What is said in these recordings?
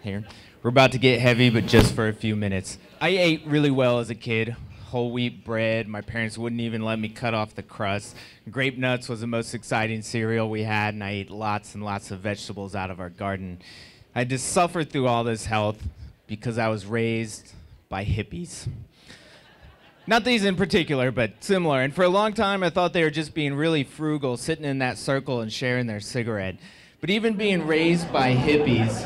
here. We're about to get heavy, but just for a few minutes. I ate really well as a kid. Whole wheat bread. My parents wouldn't even let me cut off the crust. Grape nuts was the most exciting cereal we had, and I ate lots and lots of vegetables out of our garden. I just suffered through all this health because I was raised by hippies. Not these in particular, but similar. And for a long time, I thought they were just being really frugal, sitting in that circle and sharing their cigarette. But even being raised by hippies,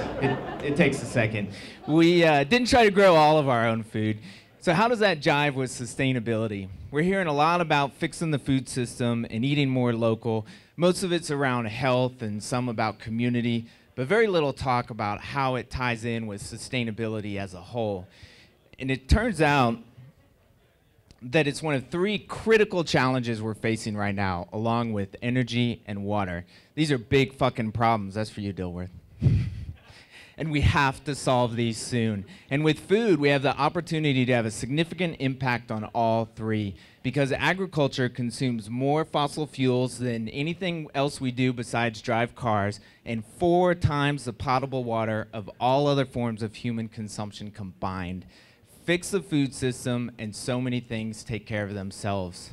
it takes a second. We didn't try to grow all of our own food. So how does that jive with sustainability? We're hearing a lot about fixing the food system and eating more local. Most of it's around health and some about community, but very little talk about how it ties in with sustainability as a whole. And it turns out that it's one of three critical challenges we're facing right now, along with energy and water. These are big fucking problems. That's for you, Dilworth. And we have to solve these soon. And with food, we have the opportunity to have a significant impact on all three, because agriculture consumes more fossil fuels than anything else we do besides drive cars, and 4 times the potable water of all other forms of human consumption combined. Fix the food system, and so many things take care of themselves.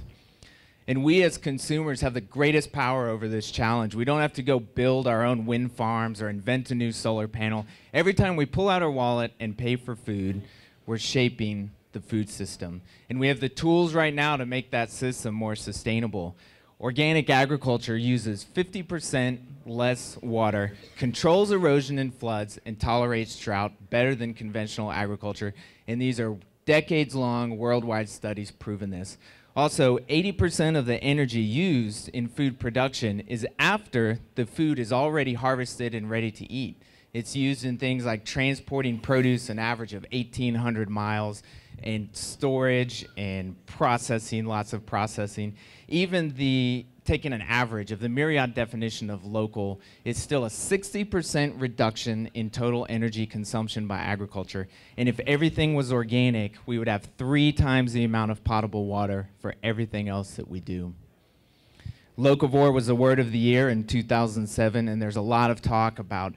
And we as consumers have the greatest power over this challenge. We don't have to go build our own wind farms or invent a new solar panel. Every time we pull out our wallet and pay for food, we're shaping the food system. And we have the tools right now to make that system more sustainable. Organic agriculture uses 50% less water, controls erosion and floods, and tolerates drought better than conventional agriculture. And these are decades-long worldwide studies proving this. Also, 80% of the energy used in food production is after the food is already harvested and ready to eat. It's used in things like transporting produce an average of 1,800 miles, and storage and processing, lots of processing. Even taking an average of the myriad definition of local is still a 60% reduction in total energy consumption by agriculture. And if everything was organic, we would have 3 times the amount of potable water for everything else that we do. Locavore was the word of the year in 2007, and there's a lot of talk about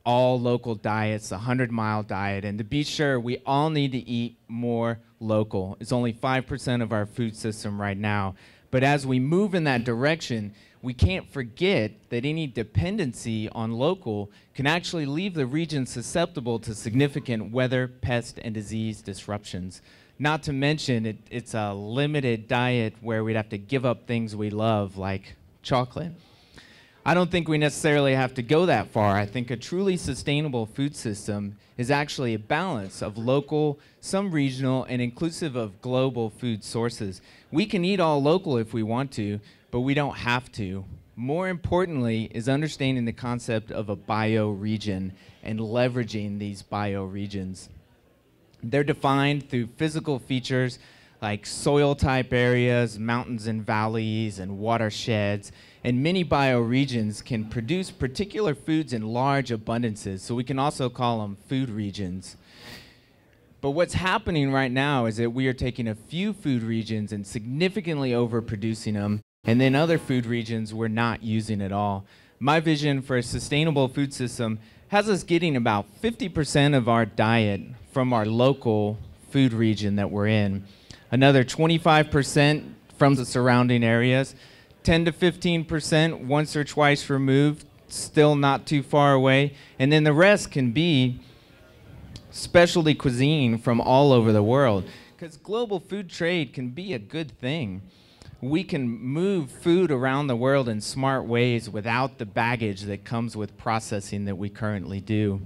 all local diets, the 100-mile diet, and to be sure, we all need to eat more local. It's only 5% of our food system right now. But as we move in that direction, we can't forget that any dependency on local can actually leave the region susceptible to significant weather, pest, and disease disruptions. Not to mention, it's a limited diet where we'd have to give up things we love, like chocolate. I don't think we necessarily have to go that far. I think a truly sustainable food system is actually a balance of local, some regional, and inclusive of global food sources. We can eat all local if we want to, but we don't have to. More importantly is understanding the concept of a bioregion and leveraging these bioregions. They're defined through physical features like soil type areas, mountains and valleys, and watersheds. And many bioregions can produce particular foods in large abundances, so we can also call them food regions. But what's happening right now is that we are taking a few food regions and significantly overproducing them, and then other food regions we're not using at all. My vision for a sustainable food system has us getting about 50% of our diet from our local food region that we're in, another 25% from the surrounding areas, 10 to 15% once or twice removed, still not too far away, and then the rest can be specialty cuisine from all over the world, because global food trade can be a good thing. We can move food around the world in smart ways without the baggage that comes with processing that we currently do.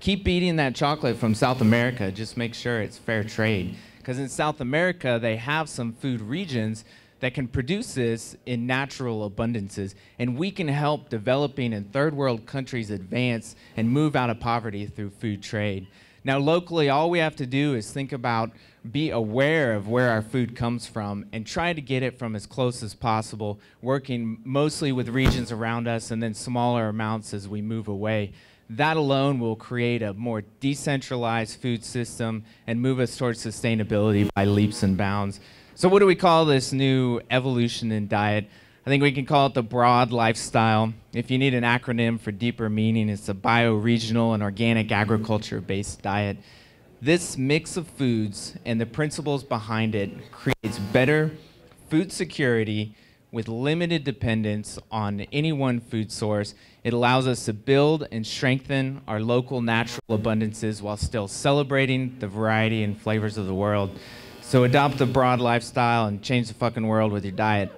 Keep eating that chocolate from South America, just make sure it's fair trade, because in South America they have some food regions that can produce this in natural abundances, and we can help developing and third world countries advance and move out of poverty through food trade. Now locally, all we have to do is think about, be aware of where our food comes from and try to get it from as close as possible, working mostly with regions around us and then smaller amounts as we move away. That alone will create a more decentralized food system and move us towards sustainability by leaps and bounds. So what do we call this new evolution in diet? I think we can call it the broad lifestyle. If you need an acronym for deeper meaning, it's a bioregional and organic agriculture-based diet. This mix of foods and the principles behind it creates better food security with limited dependence on any one food source. It allows us to build and strengthen our local natural abundances while still celebrating the variety and flavors of the world. So adopt the broad lifestyle and change the fucking world with your diet.